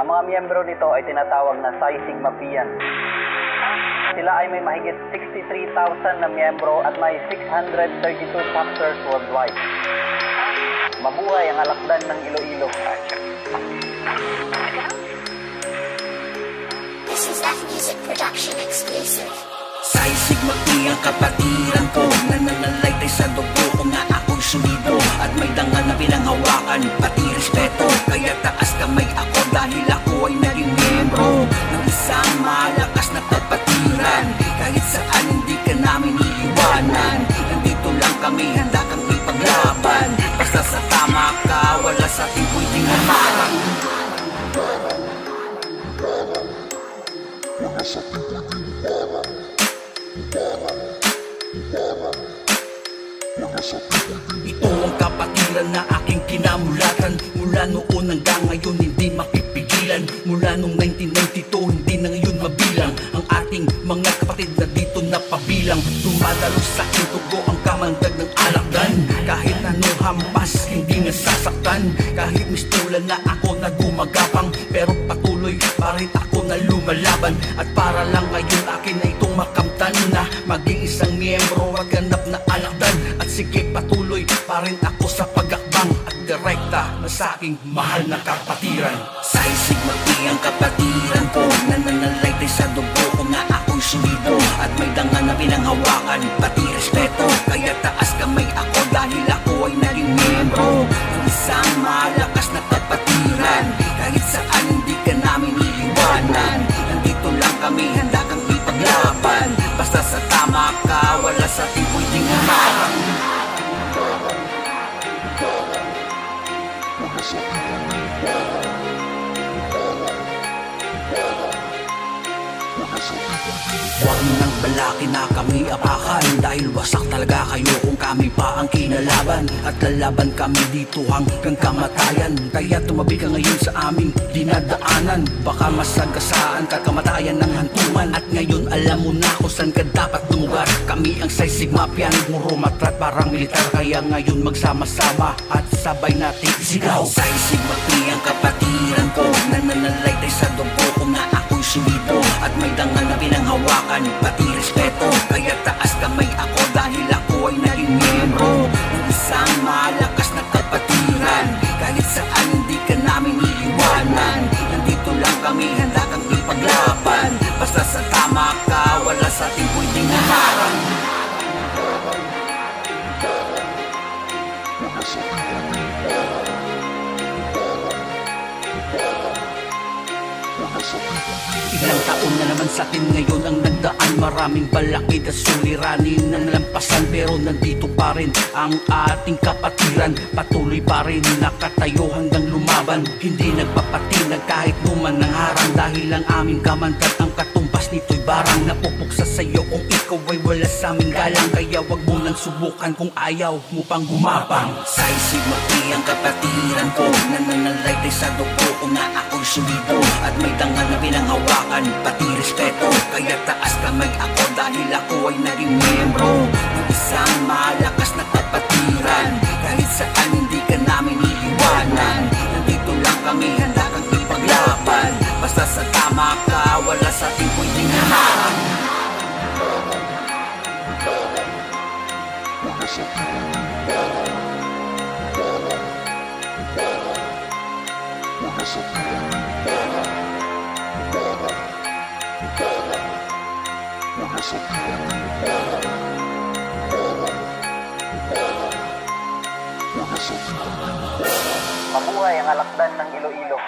Ang mga miyembro nito ay tinatawag na Psi Sigma Pian. Sila ay may mahigit 63,000 na miyembro at may 632 chapters worldwide. Mabuhay ang alakdan ng Iloilo. This is F Music Production exclusive. Psi Sigma Pi ang kapatiran ko, nananalaytay sa dugo ko nga ako'y sumido. At may dangal na pinanghawakan, pati respeto. Kaya taas kamay ako dahil ako ay naging miyembro ng isang malakas na kapatiran. Kahit saan hindi ka namin iiwanan, nandito lang kami, handa kang ipaglaban. Basta sa tama ka, wala sa ating pwedeng hamarang. Wala sa ating pwedeng hamarang. Ito ang kapatiran na aking kinamulatan. Mula noon hanggang ngayon hindi mapipigilan. Mula noong 1992 hindi na ngayon mabilang ang ating mga kapatid na dito napabilang. Dumadalo sa aking dugo ang kamandag ng alakdan. Kahit anong hampas hindi nasasaktan. Kahit mistulan na ako na gumagapang, pero patuloy pa rin ako na lumalaban. At para lang ngayon akin na itong makamtan na maging isang miyembro at ganap na alakdan. At sige patuloy pa rin ako sa pagakbang at direkta na sa aking mahal na kapatiran. Psi Sigma Pi ang kapatiran ko, nananalaytay sa dugo ko nga ako'y sumido. At may dangal na pinanghawakan, pati respeto. Kaya taas kamay ako dahil ako ay naging miyembro ng isang malakas na kapatiran. Kahit saan hindi ka namin iiwanan, nandito lang kami, handa kang ipaglaban. Basta sa tama ka, wala sa ating pwedeng hamarang. Huwag nang balaki na kami apakan, dahil wasak talaga kayo kung kami pa ang kinalaban. At lalaban kami dito hanggang kamatayan. Kaya tumabi ka ngayon sa aming dinadaanan. Baka masagasaan ka kamatayan ng hantungan. At ngayon alam mo na kung saan ka dapat lumugar. Kami ang Psi Sigma Pian, puro matrat parang militar. Kaya ngayon magsama-sama at sabay natin isigaw. Psi Sigma Pi ang kapatiran ko, nananalaytay sa dugo ko na ako'y sumido. At may dangal na pinanghawakan, pati respeto. Kaya taas kamay ako dahil ako ay naging miyembro ng isang malakas na kapatiran. Kahit saan hindi ka namin iiwanan, nandito lang kami, handa kang ipaglaban. Basta sa tama ka, wala sa ating pwedeng hamarang. Ilang taon na naman sa atin ngayon ang nagdaan. Maraming balakid at suliranin na nalampasan, pero nandito pa rin ang ating kapatiran. Patuloy pa rin nakatayo hanggang lumaban. Hindi nagpapatinag kahit numan ng harang, dahil ang aming kamandag ang katumbas nito'y barang. Napupuksa sa'yo kung ikaw ay wala sa aming galang. Kaya wag mo nang subukan kung ayaw mo pang gumapang. Psi Sigma Pi ang kapatiran ko, nananalaytay sa dugo ko na ako'y sumido. At may dangal na pinanghawakan, pati respeto. Kaya taas kamay ako dahil ako ay naging miyembro ng isang malakas na kapatiran. Kahit saan hindi ka namin iiwanan, nandito lang kami, handa kang ipaglaban. Basta sa tama ka, wala sa ating pwedeng hamarang. Wala sa ating pwedeng hamarang. Wala sa ating pwedeng hamarang. Mabuhay ang alakdan ng Iloilo.